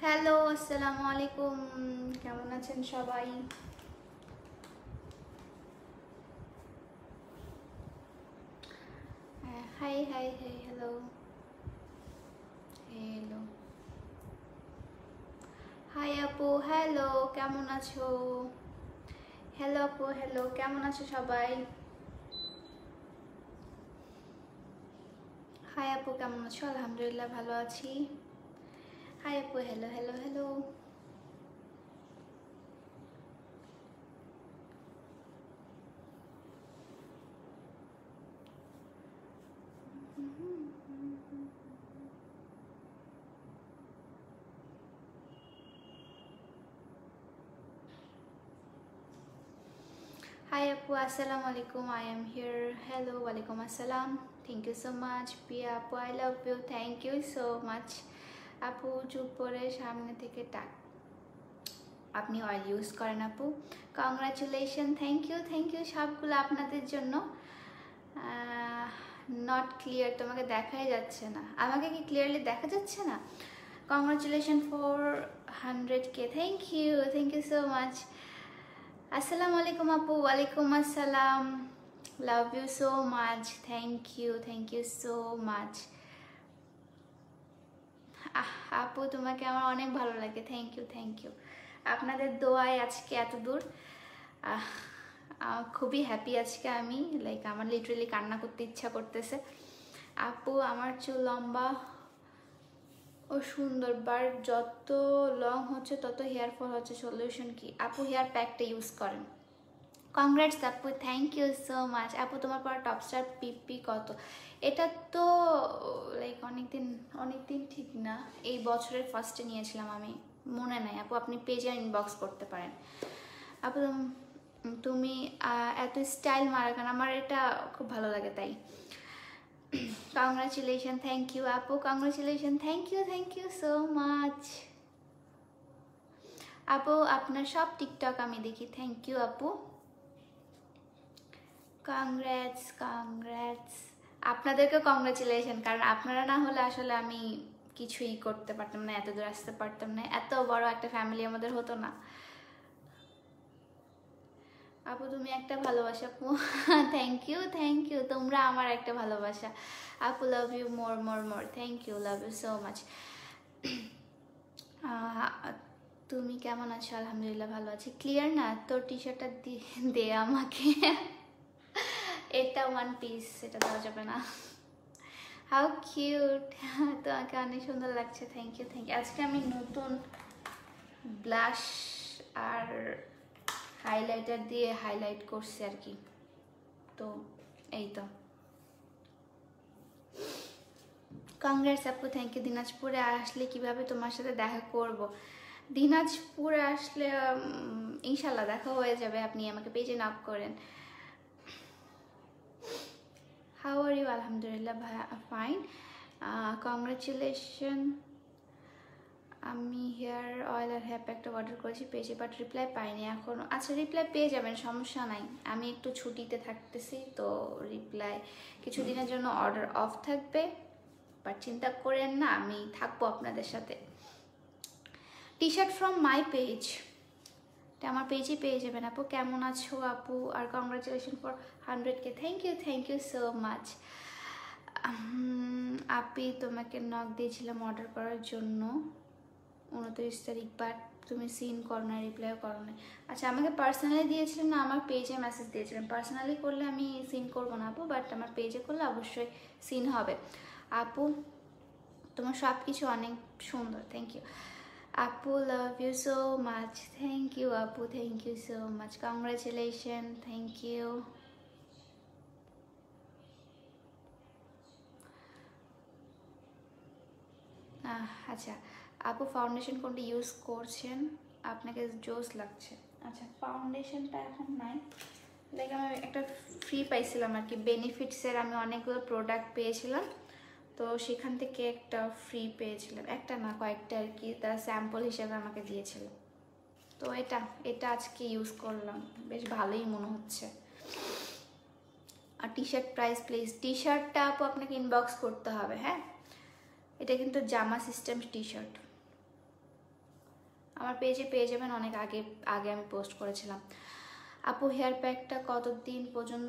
Hello, আসসালামু আলাইকুম। কেমন আছেন সবাই? Hi hi hi, hello hello. Hi আপু, হ্যালো, কেমন আছো? হ্যালো আপু, হ্যালো, কেমন আছো সবাই? হাই আপু, কেমন আছো? আলহামদুলিল্লাহ ভালো আছি। হাই আপু, hello hello hello. Hi Apu, Assalamu alaikum. I am here. Hello, walaikum assalam. Thank you so much. Pia Apu, I love you. Thank you so much. আপু চুপ করে সামনে থেকে টাক, আপনি অয়েল ইউজ করেন আপু। কংগ্রাচুলেশন, থ্যাংক ইউ সবগুলো আপনাদের জন্য। নট ক্লিয়ার, তোমাকে দেখাই যাচ্ছে না। আমাকে কি ক্লিয়ারলি দেখা যাচ্ছে না? Congratulation for 100K। Thank you so much. আসসালামু আলাইকুম আপু। ওয়ালাইকুম আসসালাম। Love you so much. Thank you so much. আপু তোমাকে আমার অনেক ভালো লাগে। Thank you. আপনাদের দোয়ায় আজকে এত দূর। খুবই হ্যাপি আজকে আমি, লাইক আমার লিটারেলি কান্না করতে ইচ্ছা করতেছে। আপু আমার চুল লম্বা ও সুন্দর, বাট যত লং হচ্ছে তত হেয়ার ফল হচ্ছে, সলিউশন কি? আপু হেয়ার প্যাকটা ইউজ করেন। কংগ্রেটস আপু, থ্যাংক ইউ সো মাচ। আপু তোমার পর টপস্টার পিপি কত? এটা তো লাইক অনেকদিন ঠিক না, এই বছরের ফার্স্টে নিয়েছিলাম আমি, মনে নাই আপু। আপনি পেজে ইনবক্স করতে পারেন। আপু তুমি এত স্টাইল মারা কেন? আমার এটা খুব ভালো লাগে তাই। কংগ্রাচুলেশন, থ্যাংক ইউ আপু। Congratulation, thank you so much. আপু আপনার সব টিকটক আমি দেখি। থ্যাংক ইউ আপু। কংগ্রাটস। আপনাদেরকে কংগ্রাচুলেশন, কারণ আপনারা না হলে আসলে আমি কিছুই করতে পারতাম না, এত দূর আসতে পারতাম না, এত বড় একটা ফ্যামিলি আমাদের হতো না। আপু তুমি একটা ভালোবাসা আপু। থ্যাংক ইউ, তোমরা আমার একটা ভালোবাসা আপু। Love you more. Thank you, love you so much. তুমি কেমন আছো? আলহামদুলিল্লাহ ভালো আছি। ক্লিয়ার না তোর টি শার্টটা দে আমাকে। এটা ওয়ান পিস, এটা দেওয়া যাবে না। হাউ কিউট, তোমাকে অনেক সুন্দর লাগছে। Thank you. আজকে আমি নতুন ব্লাশ আর হাইলাইটার দিয়ে হাইলাইট করছি আর কি, তো এই তো। কংগ্রেস আপু, থ্যাংক ইউ। দিনাজপুরে আসলে কিভাবে তোমার সাথে দেখা করব? দিনাজপুরে আসলে ইনশাল্লাহ দেখা হয়ে যাবে, আপনি আমাকে পেজে নক করেন। How are you? আলহামদুলিল্লাহ ফাইন। কংগ্রাচুলেশন। আমি হেয়ার অয়েল আর হেয়ার প্যাকটা অর্ডার করেছি পেজে, বাট রিপ্লাই পাইনি এখনও। আচ্ছা, রিপ্লাই পেয়ে যাবেন, সমস্যা নাই। আমি একটু ছুটিতে থাকতেছি, তো রিপ্লাই কিছুদিনের জন্য অর্ডার অফ থাকবে, বাট চিন্তা করেন না, আমি থাকবো আপনাদের সাথে। T shirt from my page, এটা আমার পেজে পেয়ে যাবেন আপু। কেমন আছো আপু? আর congratulation for 100K। Thank you so much. আপি তোমাকে নক দিয়েছিলাম অর্ডার করার জন্য 29 তারিখ, বাট তুমি সিন করো না, রিপ্লাইও করো না। আচ্ছা, আমাকে পার্সোনালি দিয়েছিলেন না আমার পেজে মেসেজ দিয়েছিলেন? পার্সোনালি করলে আমি সিন করবো না আপু, বাট আমার পেজে করলে অবশ্যই সিন হবে। আপু তোমার সব কিছু অনেক সুন্দর। থ্যাংক ইউ আপু, love you so much. Thank you আপু, thank you so much. Congratulation, thank you. আচ্ছা আপু, ফাউন্ডেশন কোনটা ইউজ করছেন? আপনাকে জোস লাগছে। আচ্ছা, ফাউন্ডেশনটা এখন নাই, লাইক আমি একটা ফ্রি পাইছিলাম আর কি, বেনিফিটসের আমি অনেকগুলো প্রোডাক্ট পেয়েছিলাম, তো সেখান থেকে একটা ফ্রি পেয়েছিলাম, একটা না কয়েকটা আর কি, তারা স্যাম্পল হিসেবে আমাকে দিয়েছিল, তো এটা আজকে ইউজ করলাম, বেশ ভালোই মনে হচ্ছে। আর টি শার্ট প্রাইস প্লিজ। টি শার্টটা আপু আপনাকে ইনবক্স করতে হবে, হ্যাঁ। এটা কিন্তু জামা সিস্টেম টি শার্ট। আমার পেজে পেয়ে যাবেন, অনেক আগে আগে আমি পোস্ট করেছিলাম। আপু হেয়ার প্যাকটা কতদিন পর্যন্ত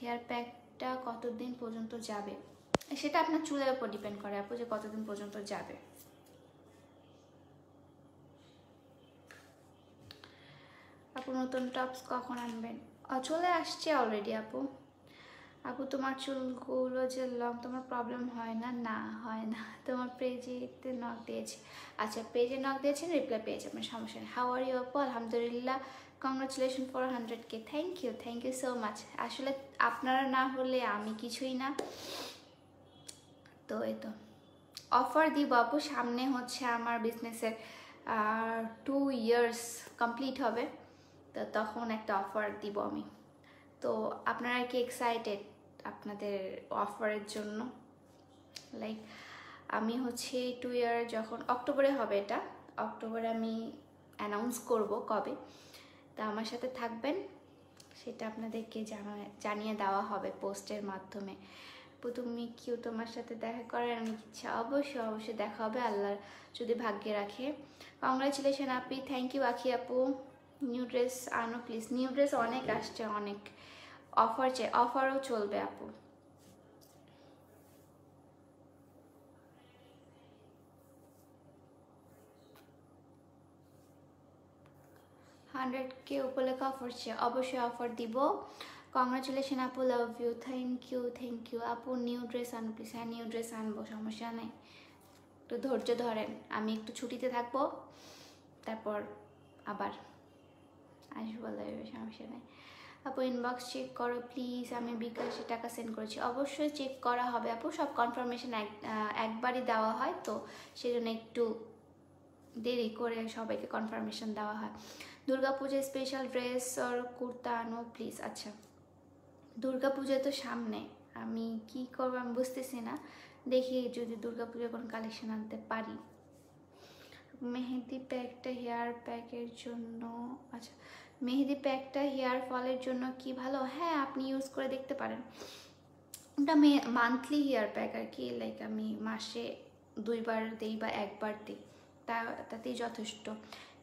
হেয়ার প্যাকটা কতদিন পর্যন্ত যাবে? সেটা আপনার চুলের উপর ডিপেন্ড করে আপু, যে কতদিন পর্যন্ত যাবে। আপু নতুন টপস কখন আনবেন? চলে আসছে অলরেডি আপু। আপু তোমার চুলগুলো যে লং, তোমার প্রবলেম হয় না? না হয় না, তোমার পেজেতে নক দিয়েছি। আচ্ছা পেজে নক দিয়েছেন, রিপ্লাই পেয়ে যাবেন, সমস্যা নেই। হাউ আর ইউ আপু? আলহামদুলিল্লাহ, congratulation for 100K। Thank you so much. আসলে আপনারা না হলে আমি কিছুই না। তো এই তো অফার দিব আপু, সামনে হচ্ছে আমার বিজনেসের 2 ইয়ার্স কমপ্লিট হবে, তো তখন একটা অফার দিব আমি। তো আপনারা কি এক্সাইটেড আপনাদের অফারের জন্য? লাইক আমি হচ্ছে 2 ইয়ার যখন অক্টোবরে হবে, এটা অক্টোবরে আমি অ্যানাউন্স করব কবে, তা আমার সাথে থাকবেন, সেটা আপনাদেরকে জানিয়ে দেওয়া হবে পোস্টের মাধ্যমে। তুমি কিউ তোমার সাথে দেখা করার অনেক ইচ্ছা, অবশ্যই দেখা হবে, আল্লাহ যদি ভাগ্যে রাখে। কংগ্রাচুলেশন আপি, থ্যাংক ইউ আখি আপু। নিউ ড্রেস আনো প্লিজ। নিউ ড্রেস অনেক আসছে, অনেক অফার চাই, অফারও চলবে আপু। 100K উপলক্ষে অফার চাই, অবশ্যই অফার দিব। কংগ্রাচুলেশন আপু, লাভ ইউ, থ্যাংক ইউ আপু। নিউ ড্রেস আনো প্লিজ। হ্যাঁ নিউ ড্রেস আনবো, সমস্যা নেই, একটু ধৈর্য ধরেন, আমি একটু ছুটিতে থাকবো, তারপর আবার আসবো লাইভে, সমস্যা নেই। আপু ইনবক্স চেক করো প্লিজ, আমি বিকাশে টাকা সেন্ড করেছি। অবশ্যই চেক করা হবে আপু, সব কনফার্মেশন একবারই দেওয়া হয়, তো সেজন্য একটু দেরি করে সবাইকে কনফার্মেশন দেওয়া হয়। দুর্গাপূজায় স্পেশাল ড্রেস আর কুর্তা আনো প্লিজ। আচ্ছা দুর্গাপূজা তো সামনে, আমি কি করবো আমি বুঝতেছি না, দেখি যদি দুর্গাপূজার কোনো কালেকশন আনতে পারি। মেহেদি প্যাকটা হেয়ার প্যাকের জন্য, আচ্ছা মেহেদি প্যাকটা হেয়ার ফলের জন্য কি ভালো? হ্যাঁ আপনি ইউজ করে দেখতে পারেন, ওটা মান্থলি হেয়ার প্যাক আর কি, লাইক আমি মাসে 2 বার দিই বা 1 বার দিই, তাতেই যথেষ্ট।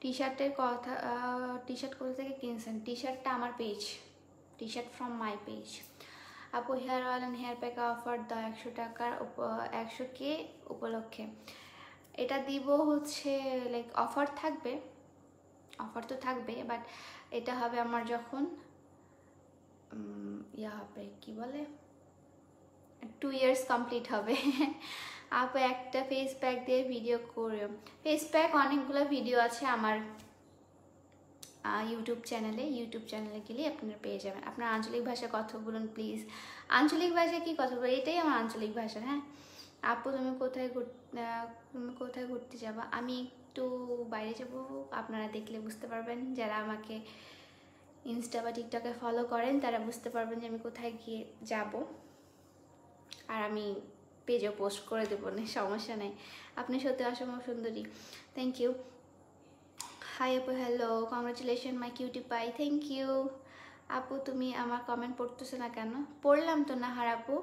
টি শার্টের কথা, টি শার্ট কোথা থেকে কিনছেন? টি শার্টটা আমার page, T shirt from my page. আপু hair oil and hair pack offer দাও 100 টাকার 100K উপলক্ষে। এটা দিব হচ্ছে লাইক অফার থাকবে, অফার তো থাকবে, বাট এটা হবে আমার যখন ইয়া হবে, কি বলে, 2 ইয়ার্স কমপ্লিট হবে। আপু একটা ফেস প্যাক দিয়ে ভিডিও করে। ফেস প্যাক অনেকগুলো ভিডিও আছে আমার ইউটিউব চ্যানেলে গেলে আপনারা পেয়ে যাবেন। আপনার আঞ্চলিক ভাষায় কথা বলুন প্লিজ। আঞ্চলিক ভাষায় কি কথা বলবো, এটাই আমার আঞ্চলিক ভাষা। হ্যাঁ আপু তুমি কোথায় ঘুরতে যাবা? আমি একটু বাইরে যাব, আপনারা দেখলে বুঝতে পারবেন, যারা আমাকে ইনস্টা বা টিকটকে ফলো করেন তারা বুঝতে পারবেন যে আমি কোথায় গিয়ে যাব, আর আমি পেজেও পোস্ট করে দেবো না, সমস্যা নেই। আপনি সত্যি অসম্ভব সুন্দরী, থ্যাংক ইউ। হাই আপু, hello, congratulation my cutie pie, thank you. আপু তুমি আমার কমেন্ট পড়তেছো না কেন? পড়লাম তো না হার আপু।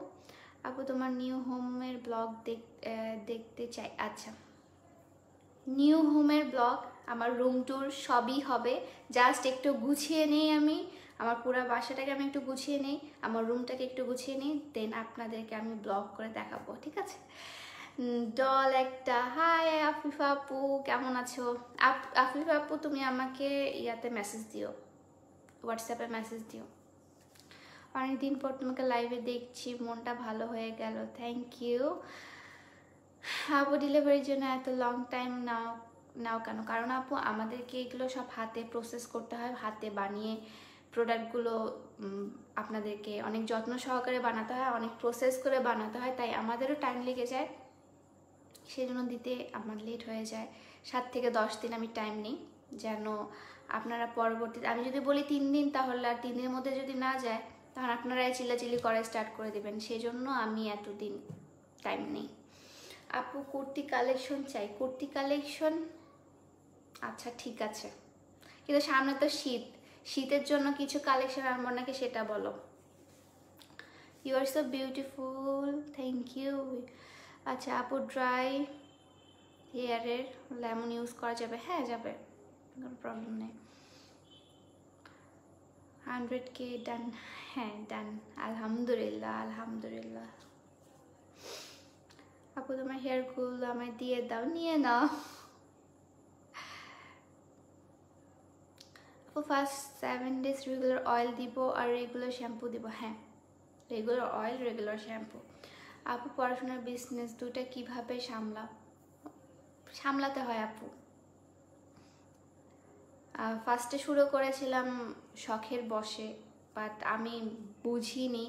আপু তোমার নিউ হোমের ব্লগ দেখতে চাই। আচ্ছা নিউ হোমের ব্লগ, আমার রুম ট্যুর সবই হবে, জাস্ট একটু গুছিয়ে নেই আমি, আমার পুরো বাসাটাকে আমি একটু গুছিয়ে নেই, আমার রুমটাকে একটু গুছিয়ে নিই, দেন আপনাদেরকে আমি ব্লগ করে দেখাবো, ঠিক আছে? ডল একটা, হাই আফিফা আপু কেমন আছো? আফিফা আপু তুমি আমাকে ইয়াতে মেসেজ দিও, হোয়াটসঅ্যাপে মেসেজ দিও। অনেকদিন পর তোমাকে লাইভে দেখছি, মনটা ভালো হয়ে গেল, থ্যাংক ইউ। আপু ডেলিভারির জন্য এত লং টাইম নাও কেন? কারণ আপু আমাদেরকে এগুলো সব হাতে প্রসেস করতে হয়, হাতে বানিয়ে প্রোডাক্টগুলো আপনাদেরকে অনেক যত্ন সহকারে বানাতে হয়, অনেক প্রসেস করে বানাতে হয়, তাই আমাদেরও টাইম লেগে যায়, সেই জন্য দিতে আমার লেট হয়ে যায়। 7 থেকে 10 দিন আমি টাইম নিই, যেন আপনারা পরবর্তীতে, আমি যদি বলি 3 দিন, তাহলে আর 3 দিনের মধ্যে যদি না যায়, তখন আপনারাই চিল্লাচিল্লি করা স্টার্ট করে দেবেন, সেই জন্য আমি এতদিন টাইম নিই। আপু কুর্তি কালেকশন চাই। কুর্তি কালেকশন, আচ্ছা ঠিক আছে, কিন্তু সামনে তো শীতের জন্য কিছু কালেকশন আনবো নাকি সেটা বলো। You are so beautiful, thank you. আচ্ছা আপু ড্রাই হেয়ারের লেমন ইউজ করা যাবে? হ্যাঁ যাবে, কোনো প্রবলেম নেই। 100K ডান? হ্যাঁ ডান, আলহামদুলিল্লাহ আলহামদুলিল্লাহ। আপু তোমার হেয়ারগুলো আমায় দিয়ে দাও, নিয়ে নাও। আপু ফার্স্ট 7 days রেগুলার অয়েল দিব আর রেগুলার শ্যাম্পু দিব? হ্যাঁ, রেগুলার অয়েল রেগুলার শ্যাম্পু। আপু পড়াশোনার বিজনেস দুটা কিভাবে সামলাতে হয় আপু? ফার্স্টে শুরু করেছিলাম শখের বশে, বাট আমি বুঝিনি,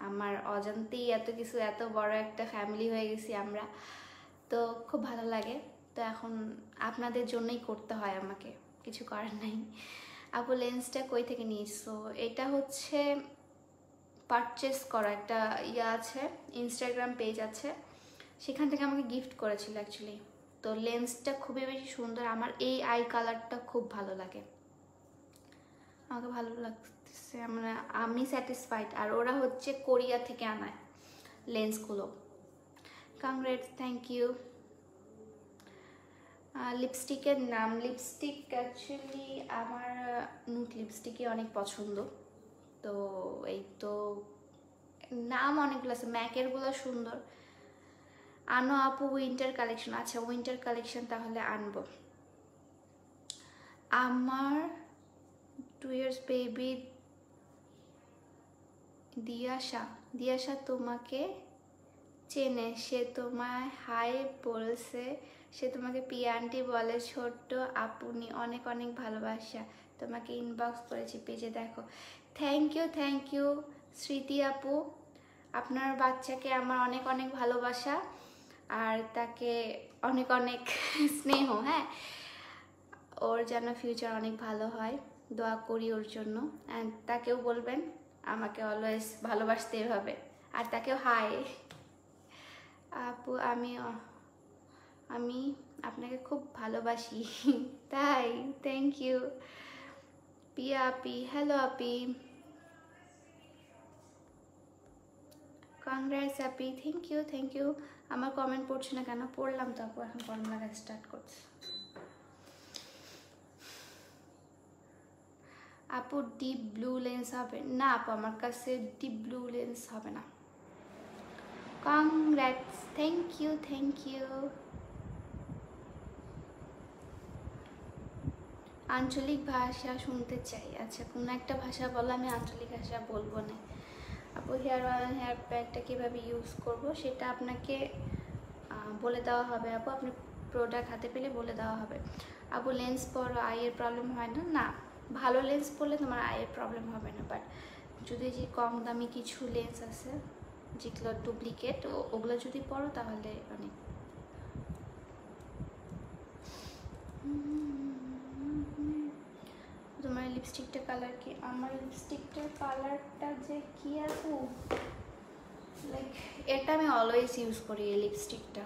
আমার অজান্তেই এত কিছু, এত বড় একটা ফ্যামিলি হয়ে গেছি আমরা, তো খুব ভালো লাগে। তো এখন আপনাদের জন্যই করতে হয় আমাকে, কিছু করার নাই। আপু লেন্সটা কই থেকে নিয়েছো? এটা হচ্ছে পারচেস করা একটা আছে, ইনস্টাগ্রাম পেজ আছে, সেখান থেকে আমাকে গিফট করেছিল অ্যাকচুয়ালি। তো লেন্সটা খুবই বেশি সুন্দর, আমার এই আই কালারটা খুব ভালো লাগে, আমাকে ভালো লাগতেছে, আমি স্যাটিসফাইড। আর ওরা হচ্ছে কোরিয়া থেকে আনায় লেন্সগুলো। Congrats, thank you. লিপস্টিকের নাম? লিপস্টিক অ্যাকচুয়ালি আমার নুট লিপস্টিকই অনেক পছন্দ, তো এই তো নাম অনেকগুলো আছে, ম্যাকেরগুলো সুন্দর। আনো আপু উইন্টার কালেকশন? আচ্ছা উইন্টার কালেকশন তাহলে আনবো। আমার 2 years বেবি দিয়াশা তোমাকে চেনে, সে তোমায় হাই বলছে, সে তোমাকে পিয়া আন্টি বলে। ছোট্ট আপুনি অনেক অনেক ভালোবাসা, তোমাকে ইনবক্স করেছি, পেজে দেখো। থ্যাংক ইউ স্মৃতি আপু, আপনার বাচ্চাকে আমার অনেক অনেক ভালোবাসা আর তাকে অনেক অনেক স্নেহ। হ্যাঁ, ওর যেন ফিউচার অনেক ভালো হয়, দোয়া করি ওর জন্য। অ্যান্ড তাকেও বলবেন আমাকে অলওয়েজ ভালোবাসতে হবে, আর তাকেও হাই। আপু আমি আপনাকে খুব ভালোবাসি। তাই? Thank you. Piya Api, hello Api, Congress Api, thank you. আমার কমেন্ট পড়ছে না কেন? পড়লাম তো আপু, এখন কমেন্ট লাগা স্টার্ট করছে। আপু ডিপ ব্লু লেন্স হবে না? আপু আমার কাছে ডিপ ব্লু লেন্স হবে না। Congrats, thank you. আঞ্চলিক ভাষা শুনতে চাই। আচ্ছা কোনো একটা ভাষা বলো, আমি আঞ্চলিক ভাষা বলবো না। আপু হেয়ার অয়েল হেয়ার প্যাকটা কীভাবে ইউজ করব সেটা আপনাকে বলে দেওয়া হবে আপু, আপনি প্রোডাক্ট হাতে পেলে বলে দেওয়া হবে। আপু লেন্স পরো আইয়ের প্রবলেম হয় না? না, ভালো লেন্স পরলে তোমার আইয়ের প্রবলেম হবে না, বাট যদি যে কম দামি কিছু লেন্স আছে যেগুলো ডুপ্লিকেট, ওগুলো যদি পরো তাহলে অনেক। তোমার লিপস্টিকটা কালার কি? আমার লিপস্টিকটার কালারটা যে কি আপু, লাইক এটা আমি অলওয়েজ ইউজ করি এই লিপস্টিকটা।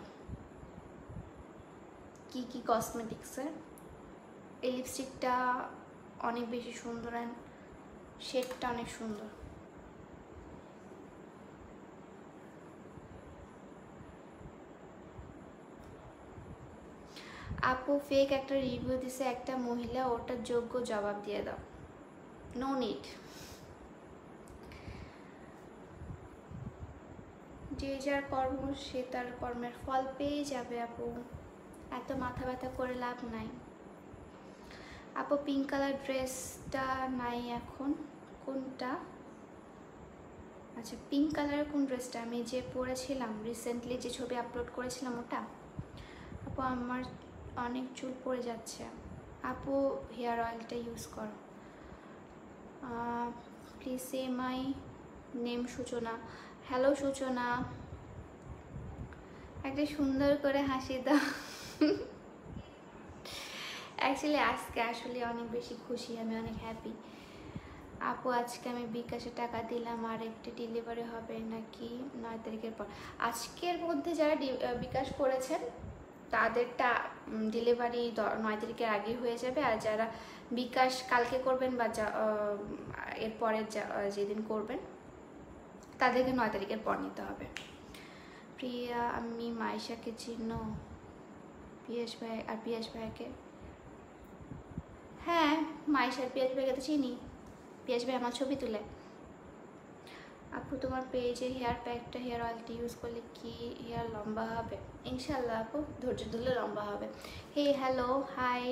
কি কসমেটিক্সের এই লিপস্টিকটা অনেক বেশি সুন্দর, অ্যান্ড শেডটা অনেক সুন্দর। আপু ফেক একটা রিভিউ দিছে একটা মহিলা, ওটার যোগ্য জবাব দিয়ে দাও। No need. যে যার কর্ম সে তার কর্মের ফল পেয়ে যাবে আপু, এত মাথা ব্যথা করে লাভ নাই। আপু পিঙ্ক কালার ড্রেসটা নাই এখন? কোনটা? আচ্ছা পিঙ্ক কালারের কোন ড্রেসটা? আমি যে পরেছিলাম রিসেন্টলি, যে ছবি আপলোড করেছিলাম ওটা? আপু আমার অনেক চুল পড়ে যাচ্ছে, আপু হেয়ার অয়েলটা ইউজ করো প্লিজ। সে মাই নেম সূচনা। হ্যালো সূচনা, একটা সুন্দর করে হাসি দাও। অ্যাকচুয়ালি আজকে আসলে অনেক বেশি খুশি, আমি অনেক হ্যাপি। আপু আজকে আমি বিকাশে টাকা দিলাম, আর একটি ডেলিভারি হবে নাকি 9 তারিখের পর? আজকের মধ্যে যারা বিকাশ করেছেন তাদেরটা ডেলিভারি 9 তারিখের আগে হয়ে যাবে, আর যারা বিকাশ কালকে করবেন বা এরপরে যেদিন করবেন তাদেরকে 9 তারিখের পর নিতে হবে। প্রিয়া, আমি মাইশাকে চিনো? পিয়াস ভাই আর পিয়াস ভাইকে, হ্যাঁ মাইশ আর পিয়াস ভাইকে তো চিনি। পিয়াস ভাই আমার ছবি তুলে। আপু তোমার পেজে হেয়ার প্যাকটা হেয়ার অয়েলটা ইউজ করলে কি হেয়ার লম্বা হবে? ইনশাল্লাহ আপু, ধৈর্য ধরলে লম্বা হবে। হে হ্যালো হাই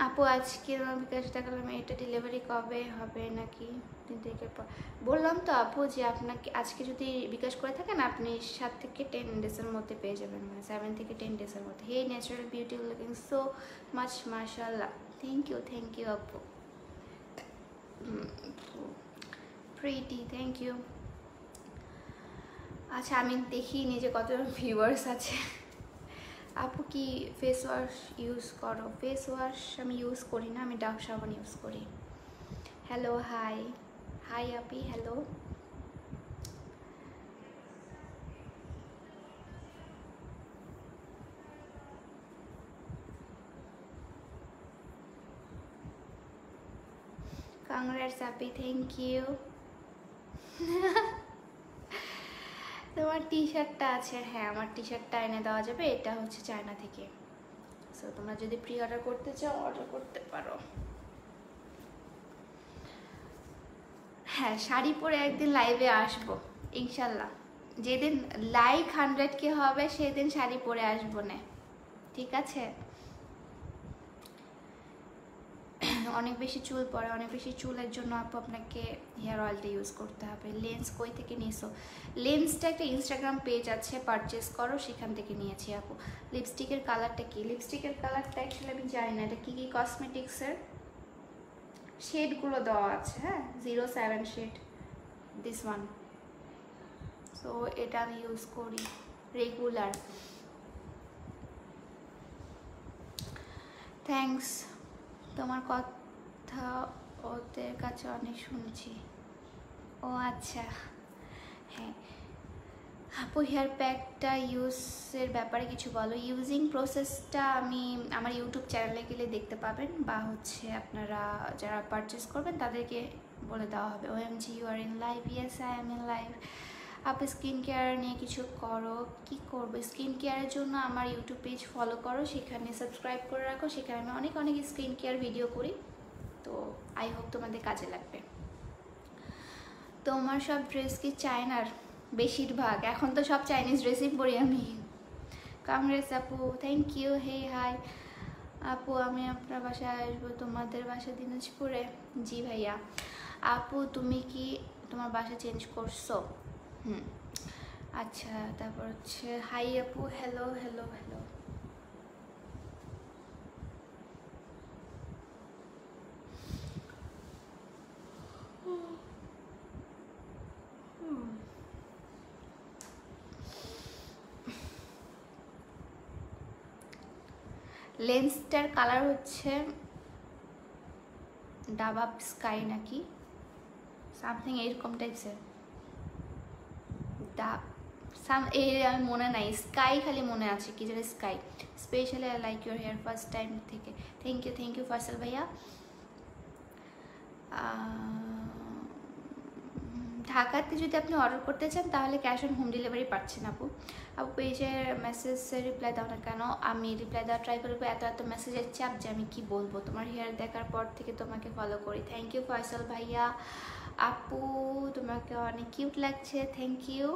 আপু, আজকে আমার বিকাশ দেখালাম, এটা ডেলিভারি কবে হবে নাকি 3 তারিখের পর? বললাম তো আপু যে আপনাকে আজকে যদি বিকাশ করে থাকেন আপনি 7 থেকে 10 ডেজের মধ্যে পেয়ে যাবেন, মানে 7 থেকে 10 ডেজের মধ্যে। Hey natural beauty looking so much মাশাআল্লাহ। থ্যাংক ইউ আপু। Pretty, thank you. আচ্ছা আমি দেখিনি যে কত ভিউয়ার্স আছে। আপু কি ফেস ওয়াশ ইউজ করো? ফেস ওয়াশ আমি ইউজ করি না, আমি ডাভ সাবান ইউজ করি। হ্যালো হাই হাই আপি, হ্যালো। কংগ্রেটস আপি, থ্যাংক ইউ। তোমার টি শার্টটা আছে? হ্যাঁ আমার টি শার্টটা এনে দেওয়া যাবে, এটা হচ্ছে চায়না থেকে। সো তোমরা যদি প্রি অর্ডার করতে চাও অর্ডার করতে পারো। হ্যাঁ শাড়ি পরে একদিন লাইভে আসবো ইনশাল্লাহ, যেদিন লাইক 100K হবে সেদিন শাড়ি পরে আসবো না, ঠিক আছে? অনেক বেশি চুল পড়ে, অনেক বেশি চুলের জন্য আপু আপনাকে হেয়ার অয়েলটা ইউজ করতে হবে। লেন্স কই থেকে নিয়েছো? লেন্সটা একটা ইনস্টাগ্রাম পেজ আছে, পারচেস করো, সেখান থেকে নিয়েছি আপু। লিপস্টিকের কালারটা কি? লিপস্টিকের কালারটা অ্যাকচুয়ালি আমি জানি না, এটা কী কী কসমেটিক্সের শেডগুলো দেওয়া আছে। হ্যাঁ 07 শেড, দিস ওয়ান। সো এটা আমি ইউজ করি রেগুলার। থ্যাংকস। তোমার কথা ওদের কাছে অনেক শুনেছি। ও আচ্ছা, হ্যাঁ আপু হেয়ার প্যাকটা ইউজের ব্যাপারে কিছু বলো। ইউজিং প্রসেসটা আমি আমার ইউটিউব চ্যানেলে গেলে দেখতে পাবেন, বা হচ্ছে আপনারা যারা পারচেস করবেন তাদেরকে বলে দেওয়া হবে। OMG you are in live? Yes I am in live. আপু স্কিন কেয়ার নিয়ে কিছু করো? কি করবো? স্কিন কেয়ারের জন্য আমার ইউটিউব পেজ ফলো করো, সেখানে সাবস্ক্রাইব করে রাখো, সেখানে আমি অনেক অনেক স্কিন কেয়ার ভিডিও করি, তো আই হোপ তোমাদের কাজে লাগবে। তোমার সব ড্রেস কি চায়নার? বেশিরভাগ এখন তো সব চাইনিজ ড্রেসই পরি আমি। কংগ্রেস আপু, থ্যাংক ইউ। হে হাই আপু, আমি আপনার বাসায় আসবো। তোমাদের বাসা দিনাজপুরে? জি ভাইয়া। আপু তুমি কি তোমার বাসা চেঞ্জ করছো? আচ্ছা, তারপর হচ্ছে হাই আপু, হ্যালো হ্যালো হ্যালো। লেন্সটার কালার হচ্ছে ডাব স্কাই নাকি সামথিং এরকম টাইপসের, ডাব আমি মনে নাই, স্কাই খালি মনে আছে, কি যেন sky. Specially I like your hair first time থেকে। থ্যাংক ইউ ফয়সাল ভাইয়া। ঢাকাতে যদি আপনি অর্ডার করতে চান তাহলে ক্যাশ অন হোম ডেলিভারি পাচ্ছেন আপু। আপু পেজের মেসেজে রিপ্লাই দাও না কেন? আমি রিপ্লাই দেওয়ার ট্রাই করবো, এত মেসেজের চাপ যে আমি কি বলবো। তোমার হেয়ার দেখার পর থেকে তোমাকে ফলো করি। থ্যাংক ইউ ফয়সাল ভাইয়া। আপু তোমাকে অনেক কিউট লাগছে, থ্যাংক ইউ।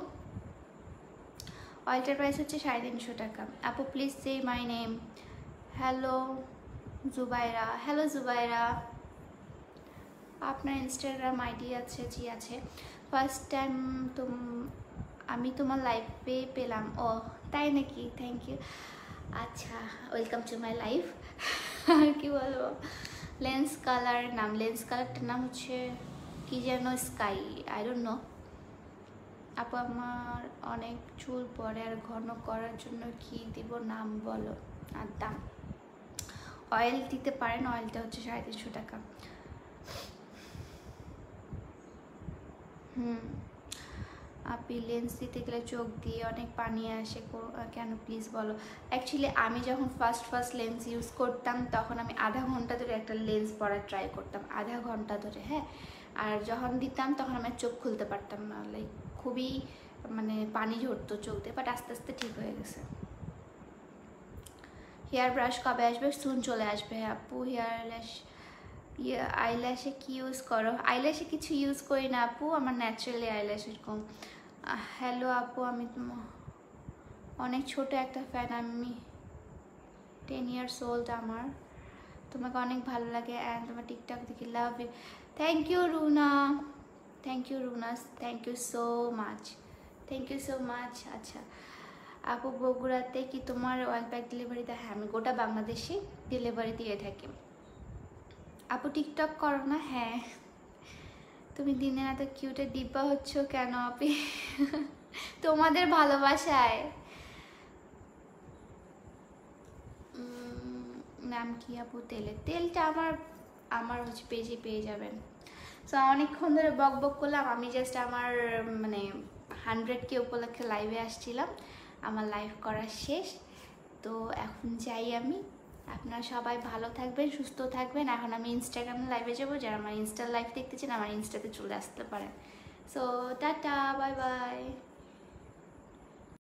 অয়েলটার প্রাইস হচ্ছে 350 টাকা। আপু please say my name. Hello Zubaira, hello Zubaira. আপনার ইনস্টাগ্রাম আইডি আছে? জি আছে। ফার্স্ট টাইম আমি তোমার লাইভে পেলাম। ও তাই নাকি? Thank you. আচ্ছা ওয়েলকাম টু মাই লাইফ। আর কি বলবো, লেন্স কালারটার নাম হচ্ছে কি যেন, স্কাই, আই ডোন্ট নো। আপু আমার অনেক চুল পড়ে, আর ঘন করার জন্য কি দিব, নাম বলো। আর দাম অয়েল দিতে পারেন, অয়েলটা হচ্ছে 350 টাকা। আপনি লেন্স দিতে গেলে চোখ দিয়ে অনেক পানি আসে কেন প্লিজ বলো। অ্যাকচুয়ালি আমি যখন ফার্স্ট লেন্স ইউজ করতাম তখন আমি আধা ঘন্টা ধরে একটা লেন্স পরার ট্রাই করতাম, আধা ঘন্টা ধরে, হ্যাঁ। আর যখন দিতাম তখন আমি চোখ খুলতে পারতাম না, লাইক খুবই মানে পানি ঝরতো চোখ দিয়ে, বাট আস্তে আস্তে ঠিক হয়ে গেছে। হেয়ার ব্রাশ কবে আসবে? সুন চলে আসবে আপু। হেয়ার ল্যাশ আইল্যাশে কি ইউজ করো? আইল্যাশে কিছু ইউজ করি না আপু, আমার ন্যাচারালি আইল্যাশ এরকম। হ্যালো আপু, আমি অনেক ছোট একটা ফ্যান, আমি 10 ইয়ার্স ওল্ড। আমার তোমাকে অনেক ভালো লাগে অ্যান্ড তোমার টিকটক দেখি, love you. Thank you Runa, thank you Runa, thank you so much, thank you so much. আচ্ছা আপু, বগুড়াতে কি তোমার ওয়ান প্যাক ডেলিভারি দেয়? হ্যাঁ, আমি গোটা বাংলাদেশে ডেলিভারি দিয়ে থাকি। আপু টিকটক করো না? হ্যাঁ। তুমি দিনে এত কিউটে ডিব্বা হচ্ছ কেন আপি? তোমাদের ভালোবাসায়। নাম কি আপু তেলের? তেলটা আমার হচ্ছে পেজে পেয়ে যাবেন। সো অনেকক্ষণ ধরে বক বক করলাম, আমি জাস্ট আমার মানে 100K উপলক্ষে লাইভে আসছিলাম, আমার লাইভ করা শেষ। তো এখন যাই আমি। আপনারা সবাই ভালো থাকবেন, সুস্থ থাকবেন। এখন আমি ইনস্টাগ্রামে লাইভে যাবো, যারা আমার ইনস্টা লাইভ দেখতে চান আমার ইনস্টাতে চলে আসতে পারেন। So tata, bye bye.